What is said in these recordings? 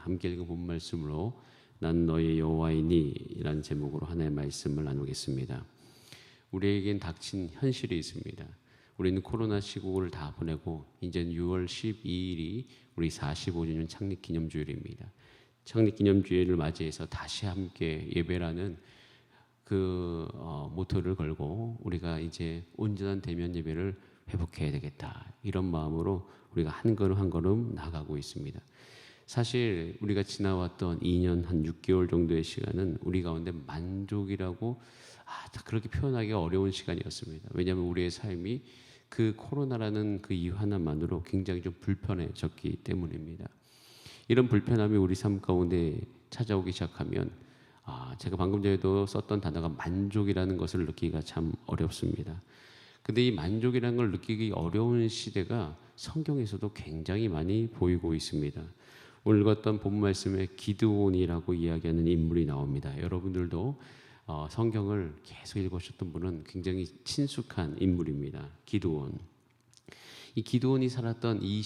함께 읽은 본 말씀으로 난 너의 여호와이니 이라는 제목으로 하나의 말씀을 나누겠습니다. 우리에겐 닥친 현실이 있습니다. 우리는 코로나 시국을 다 보내고 이제 6월 12일이 우리 45주년 창립기념주일입니다. 창립기념주일을 맞이해서 다시 함께 예배라는 모토를 걸고 우리가 이제 온전한 대면 예배를 회복해야 되겠다, 이런 마음으로 우리가 한 걸음 한 걸음 나가고 있습니다. 사실 우리가 지나왔던 2년 한 6개월 정도의 시간은 우리 가운데 만족이라고 그렇게 표현하기가 어려운 시간이었습니다. 왜냐하면 우리의 삶이 그 코로나라는 그 이유 하나만으로 굉장히 좀 불편해졌기 때문입니다. 이런 불편함이 우리 삶 가운데 찾아오기 시작하면 제가 방금 전에도 썼던 단어가 만족이라는 것을 느끼기가 참 어렵습니다. 근데 이 만족이라는 걸 느끼기 어려운 시대가 성경에서도 굉장히 많이 보이고 있습니다. 오늘 읽었던 본 말씀에 기드온이라고 이야기하는 인물이 나옵니다. 여러분들도 성경을 계속 읽으셨던 분은 굉장히 친숙한 인물입니다. 기드온. 이 기드온이 살았던 이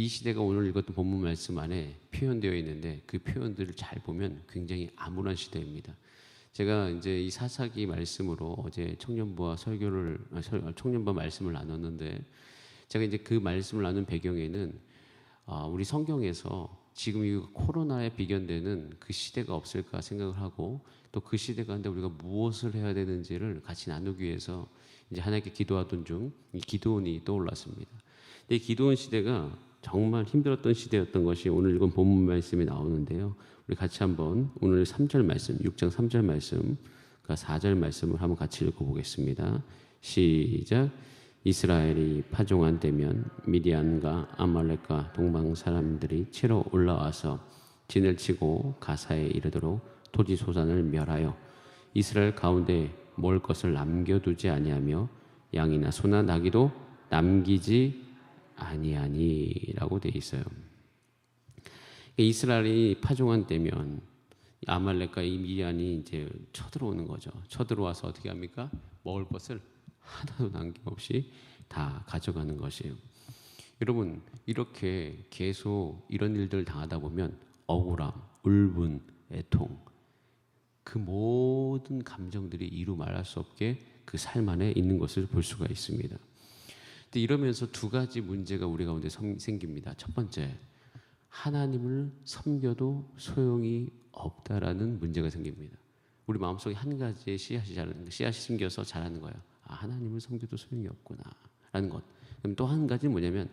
시대가 오늘 읽었던 본문 말씀 안에 표현되어 있는데 그 표현들을 잘 보면 굉장히 암울한 시대입니다. 제가 이제 이 사사기 말씀으로 어제 청년부와 청년부 말씀을 나눴는데, 제가 이제 그 말씀을 나눈 배경에는 우리 성경에서 지금 이 코로나에 비견되는 그 시대가 없을까 생각을 하고, 또 그 시대 가운데 우리가 무엇을 해야 되는지를 같이 나누기 위해서 이제 하나님께 기도하던 중 이 기드온이 떠올랐습니다. 이 기드온 시대가 정말 힘들었던 시대였던 것이 오늘 읽은 본문 말씀에 나오는데요. 우리 같이 한번 오늘 3절 말씀, 6장 3절 말씀과 4절 말씀을 한번 같이 읽어보겠습니다. 시작. 이스라엘이 파종한 때면 미디안과 아말렉과 동방 사람들이 치러 올라와서 진을 치고 가사에 이르도록 토지 소산을 멸하여 이스라엘 가운데 먹을 것을 남겨두지 아니하며 양이나 소나 나귀도 남기지 아니하니라고 돼 있어요. 이스라엘이 파종한 때면 아말렉과 이 미디안이 이제 쳐들어오는 거죠. 쳐들어와서 어떻게 합니까? 먹을 것을 하나도 남김없이 다 가져가는 것이에요. 여러분, 이렇게 계속 이런 일들을 당하다 보면 억울함, 울분, 애통, 그 모든 감정들이 이루 말할 수 없게 그 삶 안에 있는 것을 볼 수가 있습니다. 근데 이러면서 두 가지 문제가 우리 가운데 생깁니다. 첫 번째, 하나님을 섬겨도 소용이 없다라는 문제가 생깁니다. 우리 마음속에 한 가지의 씨앗이 심겨서 자라는 거예요. 하나님을 섬겨도 소용이 없구나 라는 것. 그럼 또 한 가지는 뭐냐면,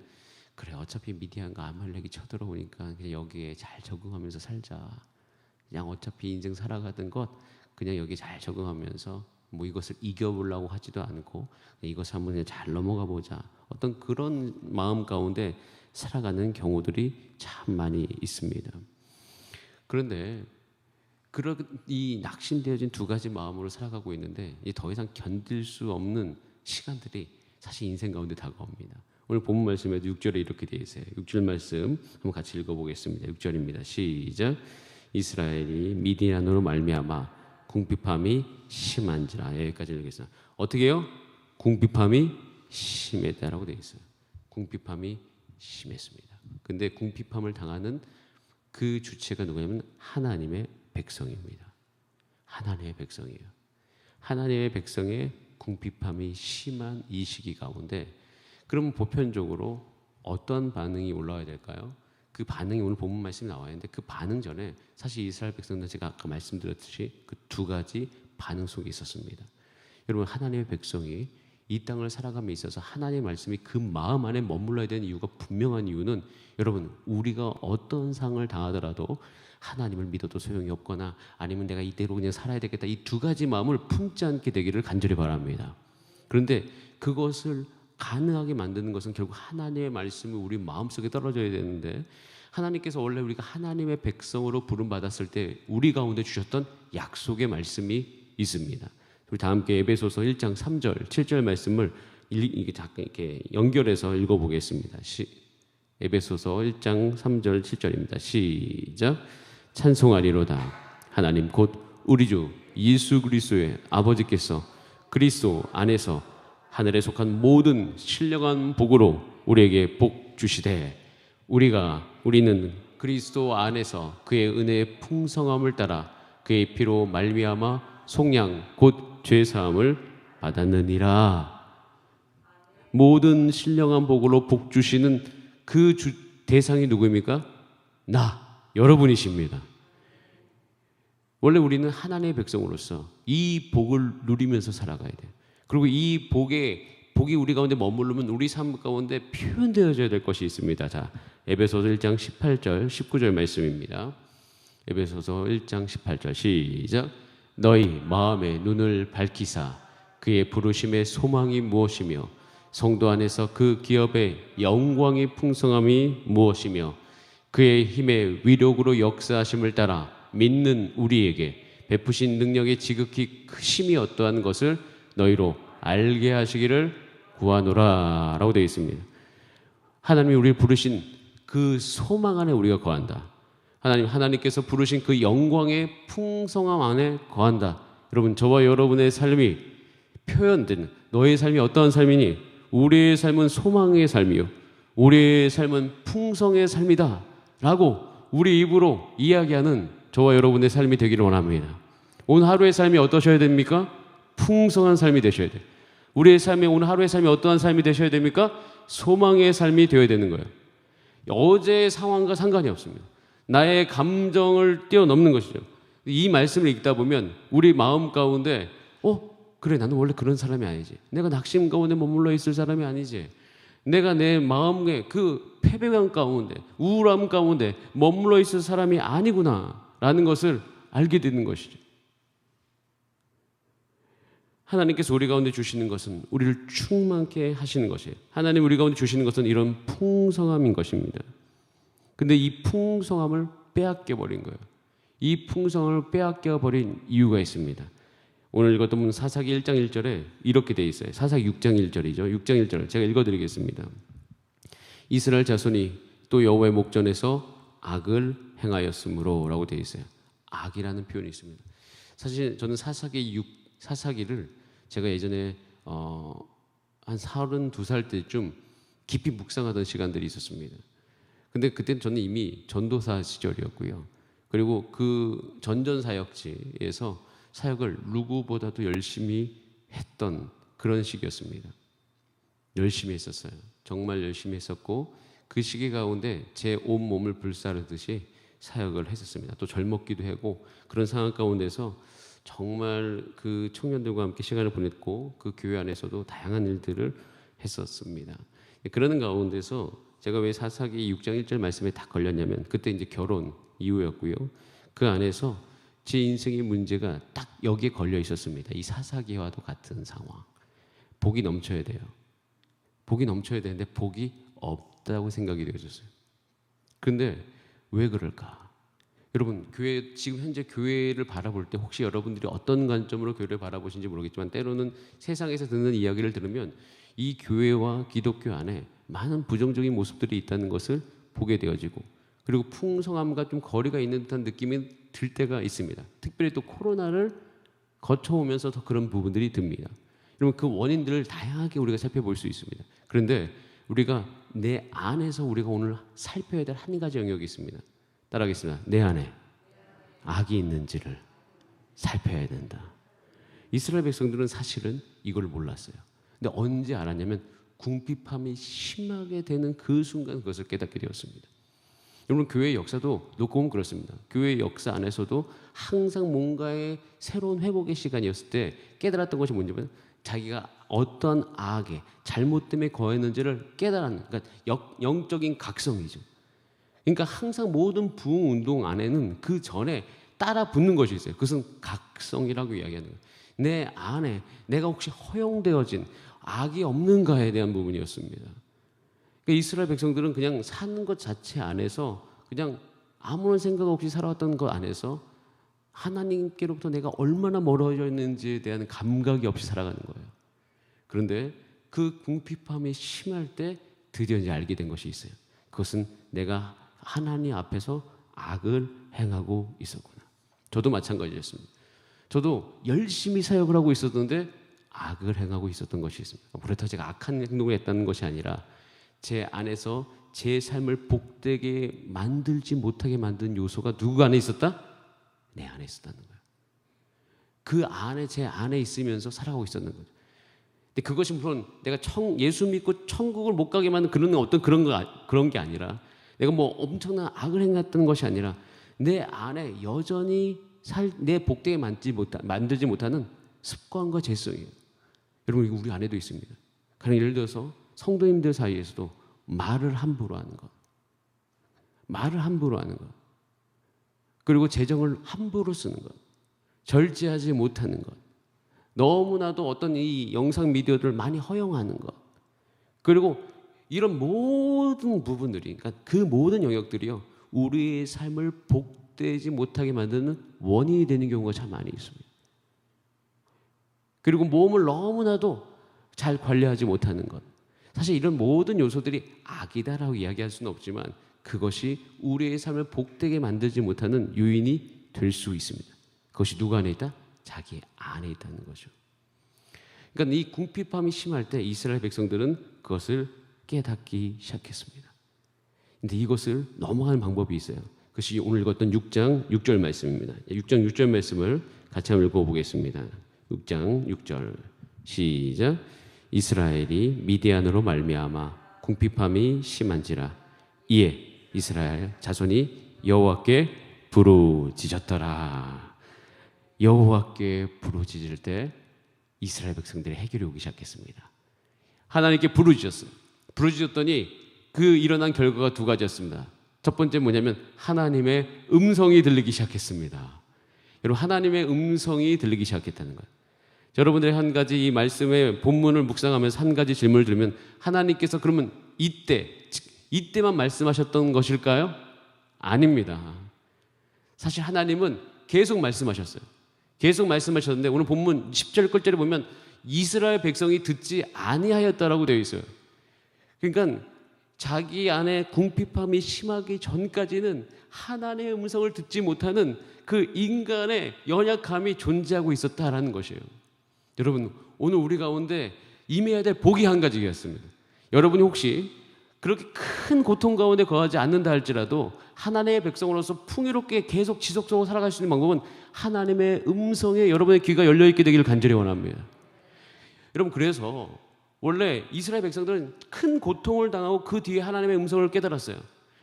그래 어차피 미디안과 아말렉이 쳐들어오니까 그냥 여기에 잘 적응하면서 살자. 그냥 어차피 인생 살아가던 것 그냥 여기 잘 적응하면서 뭐 이것을 이겨보려고 하지도 않고 이것을 한번 그냥 잘 넘어가 보자. 어떤 그런 마음 가운데 살아가는 경우들이 참 많이 있습니다. 그런데 이 낙심되어진 두 가지 마음으로 살아가고 있는데 더 이상 견딜 수 없는 시간들이 사실 인생 가운데 다가옵니다. 오늘 본문 말씀에도 6절에 이렇게 되어 있어요. 6절 말씀 한번 같이 읽어보겠습니다. 6절입니다. 시작. 이스라엘이 미디안으로 말미암아 궁핍함이 심한지라. 여기까지 읽겠습니다. 어떻게 해요? 궁핍함이 심했다라고 되어 있어요. 궁핍함이 심했습니다. 근데 궁핍함을 당하는 그 주체가 누구냐면 하나님의 백성입니다. 하나님의 백성이에요. 하나님의 백성의 궁핍함이 심한 이 시기 가운데 그러면 보편적으로 어떤 반응이 올라와야 될까요? 그 반응이 오늘 본문 말씀이 나와 있는데 그 반응 전에 사실 이스라엘 백성들 제가 아까 말씀드렸듯이 그 두 가지 반응 속에 있었습니다. 여러분, 하나님의 백성이 이 땅을 살아감에 있어서 하나님의 말씀이 그 마음 안에 머물러야 되는 이유가 분명한 이유는, 여러분, 우리가 어떤 상을 당하더라도 하나님을 믿어도 소용이 없거나 아니면 내가 이대로 그냥 살아야 되겠다, 이 두 가지 마음을 품지 않게 되기를 간절히 바랍니다. 그런데 그것을 가능하게 만드는 것은 결국 하나님의 말씀이 우리 마음속에 떨어져야 되는데, 하나님께서 원래 우리가 하나님의 백성으로 부름받았을 때 우리 가운데 주셨던 약속의 말씀이 있습니다. 우리 다 함께 에베소서 1장 3절, 7절 말씀을 이렇게 연결해서 읽어보겠습니다. 에베소서 1장 3절, 7절입니다. 시작. 찬송하리로다. 하나님 곧 우리 주 예수 그리스도의 아버지께서 그리스도 안에서 하늘에 속한 모든 신령한 복으로 우리에게 복 주시되 우리는 그리스도 안에서 그의 은혜의 풍성함을 따라 그의 피로 말미암아 속량 곧 죄사함을 받았느니라. 모든 신령한 복으로 복 주시는 그 대상이 누구입니까? 여러분이십니다. 원래 우리는 하나님의 백성으로서 이 복을 누리면서 살아가야 돼요. 그리고 이 복이 우리 가운데 머무르면 우리 삶 가운데 표현되어져야 될 것이 있습니다. 자, 에베소서 1장 18절 19절 말씀입니다. 에베소서 1장 18절 시작. 너희 마음의 눈을 밝히사 그의 부르심의 소망이 무엇이며 성도 안에서 그 기업의 영광의 풍성함이 무엇이며 그의 힘의 위력으로 역사하심을 따라 믿는 우리에게 베푸신 능력의 지극히 크심이 어떠한 것을 너희로 알게 하시기를 구하노라 라고 되어 있습니다. 하나님이 우리를 부르신 그 소망 안에 우리가 거한다. 하나님께서 부르신 그 영광의 풍성함 안에 거한다. 여러분, 저와 여러분의 삶이 표현된 너의 삶이 어떠한 삶이니? 우리의 삶은 소망의 삶이요, 우리의 삶은 풍성의 삶이다 라고 우리 입으로 이야기하는 저와 여러분의 삶이 되기를 원합니다. 오늘 하루의 삶이 어떠셔야 됩니까? 풍성한 삶이 되셔야 돼요. 우리의 삶이 오늘 하루의 삶이 어떠한 삶이 되셔야 됩니까? 소망의 삶이 되어야 되는 거예요. 어제의 상황과 상관이 없습니다. 나의 감정을 뛰어넘는 것이죠. 이 말씀을 읽다 보면 우리 마음 가운데 그래, 나는 원래 그런 사람이 아니지. 내가 낙심 가운데 머물러 있을 사람이 아니지. 내가 내 마음의 그 패배감 가운데, 우울함 가운데 머물러 있을 사람이 아니구나 라는 것을 알게 되는 것이죠. 하나님께서 우리 가운데 주시는 것은 우리를 충만케 하시는 것이에요. 하나님 우리 가운데 주시는 것은 이런 풍성함인 것입니다. 근데 이 풍성함을 빼앗겨 버린 거예요. 이 풍성함을 빼앗겨 버린 이유가 있습니다. 오늘 읽었던 분 사사기 1장 1절에 이렇게 돼 있어요. 사사기 6장 1절이죠. 6장 1절 제가 읽어드리겠습니다. 이스라엘 자손이 또 여호와의 목전에서 악을 행하였으므로 라고 돼 있어요. 악이라는 표현이 있습니다. 사실 저는 사사기를 제가 예전에 한 32살 때쯤 깊이 묵상하던 시간들이 있었습니다. 근데 그때는 저는 이미 전도사 시절이었고요. 그리고 그 전전사역지에서 사역을 누구보다도 열심히 했던 그런 시기였습니다. 열심히 했었어요. 정말 열심히 했었고 그 시기 가운데 제 온몸을 불사르듯이 사역을 했었습니다. 또 젊었기도 하고 그런 상황 가운데서 정말 그 청년들과 함께 시간을 보냈고 그 교회 안에서도 다양한 일들을 했었습니다. 그러는 가운데서 제가 왜 사사기 6장 1절 말씀에 딱 걸렸냐면 그때 이제 결혼 이후였고요. 그 안에서 제 인생의 문제가 딱 여기에 걸려 있었습니다. 이 사사기와도 같은 상황. 복이 넘쳐야 돼요. 복이 넘쳐야 되는데 복이 없다고 생각이 되어졌어요. 그런데 왜 그럴까? 여러분, 지금 현재 교회를 바라볼 때 혹시 여러분들이 어떤 관점으로 교회를 바라보시는지 모르겠지만 때로는 세상에서 듣는 이야기를 들으면 이 교회와 기독교 안에 많은 부정적인 모습들이 있다는 것을 보게 되어지고 그리고 풍성함과 좀 거리가 있는 듯한 느낌이 들 때가 있습니다. 특별히 또 코로나를 거쳐오면서 더 그런 부분들이 듭니다. 여러분, 그 원인들을 다양하게 우리가 살펴볼 수 있습니다. 그런데 우리가 내 안에서 우리가 오늘 살펴야 될 한 가지 영역이 있습니다. 따라하겠습니다. 내 안에 악이 있는지를 살펴야 된다. 이스라엘 백성들은 사실은 이걸 몰랐어요. 근데 언제 알았냐면 궁핍함이 심하게 되는 그 순간 그것을 깨닫게 되었습니다. 여러분, 교회의 역사도 놓고 보면 그렇습니다. 교회의 역사 안에서도 항상 뭔가의 새로운 회복의 시간이었을 때 깨달았던 것이 뭔지면 자기가 어떤 악에 잘못됨에 거했는지를 깨달은, 그러니까 영적인 각성이죠. 그러니까 항상 모든 부흥 운동 안에는 그 전에 따라 붙는 것이 있어요. 그것은 각성이라고 이야기하는 거예요. 내 안에 내가 혹시 허용되어진 악이 없는가에 대한 부분이었습니다. 그러니까 이스라엘 백성들은 그냥 사는 것 자체 안에서 그냥 아무런 생각 없이 살아왔던 것 안에서 하나님께로부터 내가 얼마나 멀어져 있는지에 대한 감각이 없이 살아가는 거예요. 그런데 그 궁핍함이 심할 때 드디어 이제 알게 된 것이 있어요. 그것은 내가 하나님 앞에서 악을 행하고 있었구나. 저도 마찬가지였습니다. 저도 열심히 사역을 하고 있었는데 악을 행하고 있었던 것이 있습니다. 그렇다고 제가 악한 행동을 했다는 것이 아니라 제 안에서 제 삶을 복되게 만들지 못하게 만든 요소가 누구 안에 있었다? 내 안에 있었다는 거예요. 그 안에, 제 안에 있으면서 살아가고 있었는 거죠. 근데 그것이 물론 내가 예수 믿고 천국을 못 가게 만든 그런 게 아니라, 내가 뭐 엄청난 악을 행했던 것이 아니라 내 안에 여전히 내 복되게 만들지 못하는 습관과 죄성이에요. 여러분, 이거 우리 안에도 있습니다. 가령 예를 들어서 성도님들 사이에서도 말을 함부로 하는 것, 그리고 재정을 함부로 쓰는 것, 절제하지 못하는 것, 너무나도 어떤 이 영상 미디어들을 많이 허용하는 것, 그리고 이런 모든 부분들이, 그러니까 그 모든 영역들이요, 우리의 삶을 복되지 못하게 만드는 원인이 되는 경우가 참 많이 있습니다. 그리고 몸을 너무나도 잘 관리하지 못하는 것, 사실 이런 모든 요소들이 악이다라고 이야기할 수는 없지만 그것이 우리의 삶을 복되게 만들지 못하는 요인이 될 수 있습니다. 그것이 누구 안에 있다? 자기 안에 있다는 거죠. 그러니까 이 궁핍함이 심할 때 이스라엘 백성들은 그것을 깨닫기 시작했습니다. 근데 이것을 넘어가는 방법이 있어요. 그것이 오늘 읽었던 6장 6절 말씀입니다. 6장 6절 말씀을 같이 한번 읽어보겠습니다. 6장 6절 시작. 이스라엘이 미디안으로 말미암아 궁핍함이 심한지라 이에 이스라엘 자손이 여호와께 부르짖었더라. 여호와께 부르짖을 때 이스라엘 백성들의 해결이 오기 시작했습니다. 하나님께 부르짖었어요. 부르짖었더니 그 일어난 결과가 두 가지였습니다. 첫 번째 뭐냐면 하나님의 음성이 들리기 시작했습니다. 여러분, 하나님의 음성이 들리기 시작했다는 거예요. 여러분들이 한 가지 이 말씀의 본문을 묵상하면서 한 가지 질문을 들으면, 하나님께서 그러면 이때만 말씀하셨던 것일까요? 아닙니다. 사실 하나님은 계속 말씀하셨어요. 계속 말씀하셨는데 오늘 본문 10절 끝절에 보면 이스라엘 백성이 듣지 아니하였다라고 되어 있어요. 그러니까 자기 안에 궁핍함이 심하기 전까지는 하나님의 음성을 듣지 못하는 그 인간의 연약함이 존재하고 있었다라는 것이에요. 여러분, 오늘 우리 가운데 임해야 될 복이 한 가지가 있습니다. 여러분이 혹시 그렇게 큰 고통 가운데 거하지 않는다 할지라도 하나님의 백성으로서 풍요롭게 계속 지속적으로 살아갈 수 있는 방법은 하나님의 음성에 여러분의 귀가 열려있게 되기를 간절히 원합니다. 여러분, 그래서 원래 이스라엘 백성들은 큰 고통을 당하고 그 뒤에 하나님의 음성을 깨달았어요.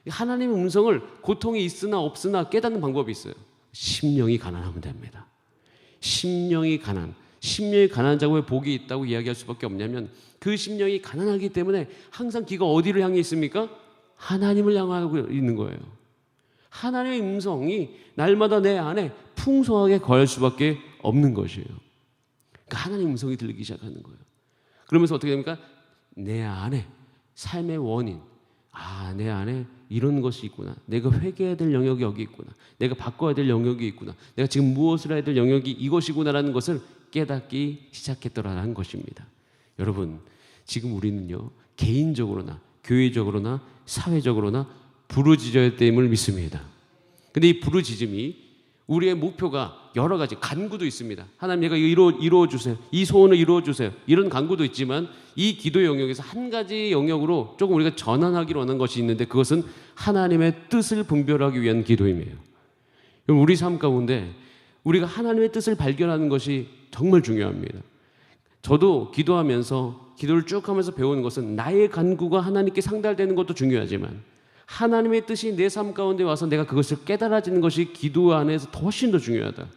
하나님의 음성을 고통이 있으나 없으나 깨닫는 방법이 있어요. 심령이 가난하면 됩니다. 심령이 가난한 자고 왜 복이 있다고 이야기할 수밖에 없냐면 그 심령이 가난하기 때문에 항상 귀가 어디를 향해 있습니까? 하나님을 향하고 있는 거예요. 하나님의 음성이 날마다 내 안에 풍성하게 거할 수밖에 없는 것이에요. 그러니까 하나님의 음성이 들리기 시작하는 거예요. 그러면서 어떻게 됩니까? 내 안에 삶의 원인, 내 안에 이런 것이 있구나. 내가 회개해야 될 영역이 여기 있구나. 내가 바꿔야 될 영역이 있구나. 내가 지금 무엇을 해야 될 영역이 이것이구나라는 것을 깨닫기 시작했더라는 것입니다. 여러분, 지금 우리는요, 개인적으로나 교회적으로나 사회적으로나 부르짖어야 됨을 믿습니다. 근데 이 부르짖음이 우리의 목표가 여러 가지, 간구도 있습니다. 하나님, 내가 이거 이루어 주세요. 이 소원을 이루어 주세요. 이런 간구도 있지만 이 기도 영역에서 한 가지 영역으로 조금 우리가 전환하기로 하는 것이 있는데 그것은 하나님의 뜻을 분별하기 위한 기도임이에요. 우리 삶 가운데 우리가 하나님의 뜻을 발견하는 것이 정말 중요합니다. 저도 기도하면서 기도를 쭉 하면서 배우는 것은 나의 간구가 하나님께 상달되는 것도 중요하지만 하나님의 뜻이 내 삶 가운데 와서 내가 그것을 깨달아지는 것이 기도 안에서 훨씬 더 중요하다.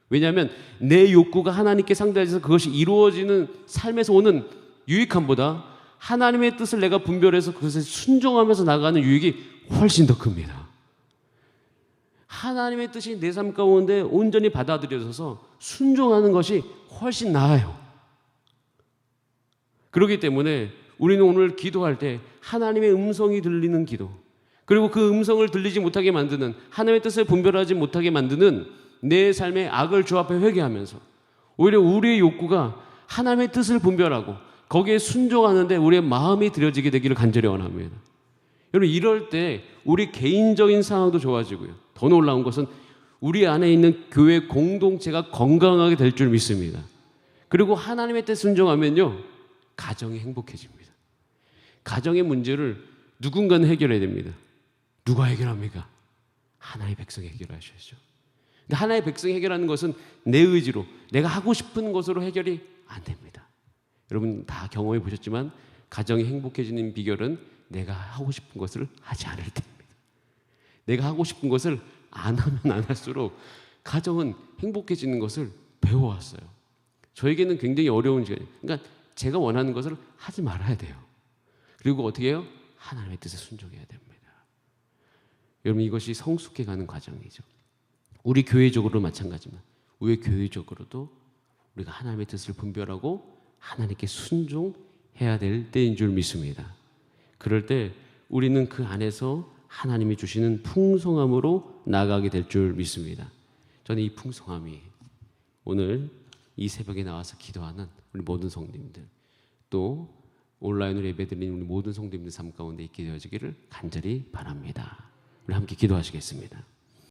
왜냐하면 내 욕구가 하나님께 상달해서 그것이 이루어지는 삶에서 오는 유익함보다 하나님의 뜻을 내가 분별해서 그것에 순종하면서 나가는 유익이 훨씬 더 큽니다. 하나님의 뜻이 내 삶 가운데 온전히 받아들여져서 순종하는 것이 훨씬 나아요. 그렇기 때문에 우리는 오늘 기도할 때 하나님의 음성이 들리는 기도, 그리고 그 음성을 들리지 못하게 만드는, 하나님의 뜻을 분별하지 못하게 만드는 내 삶의 악을 주 앞에 회개하면서 오히려 우리의 욕구가 하나님의 뜻을 분별하고 거기에 순종하는데 우리의 마음이 들여지게 되기를 간절히 원합니다. 여러분, 이럴 때 우리 개인적인 상황도 좋아지고요. 더 놀라운 것은 우리 안에 있는 교회 공동체가 건강하게 될 줄 믿습니다. 그리고 하나님의 뜻 순종하면요, 가정이 행복해집니다. 가정의 문제를 누군가는 해결해야 됩니다. 누가 해결합니까? 하나의 백성이 해결하셔야죠. 근데 하나의 백성이 해결하는 것은 내 의지로, 내가 하고 싶은 것으로 해결이 안 됩니다. 여러분 다 경험해 보셨지만 가정이 행복해지는 비결은 내가 하고 싶은 것을 하지 않을 때입니다. 내가 하고 싶은 것을 안 하면 안 할수록 가정은 행복해지는 것을 배워왔어요. 저에게는 굉장히 어려운 시간이에요. 그러니까 제가 원하는 것을 하지 말아야 돼요. 그리고 어떻게 해요? 하나님의 뜻에 순종해야 됩니다. 여러분 이것이 성숙해가는 과정이죠. 우리 교회적으로 마찬가지지만 우리 교회적으로도 우리가 하나님의 뜻을 분별하고 하나님께 순종해야 될 때인 줄 믿습니다. 그럴 때 우리는 그 안에서 하나님이 주시는 풍성함으로 나아가게 될 줄 믿습니다. 저는 이 풍성함이 오늘 이 새벽에 나와서 기도하는 우리 모든 성도님들, 또 온라인으로 예배드리는 우리 모든 성도님들 삶 가운데 있게 되어지기를 간절히 바랍니다. 우리 함께 기도하시겠습니다.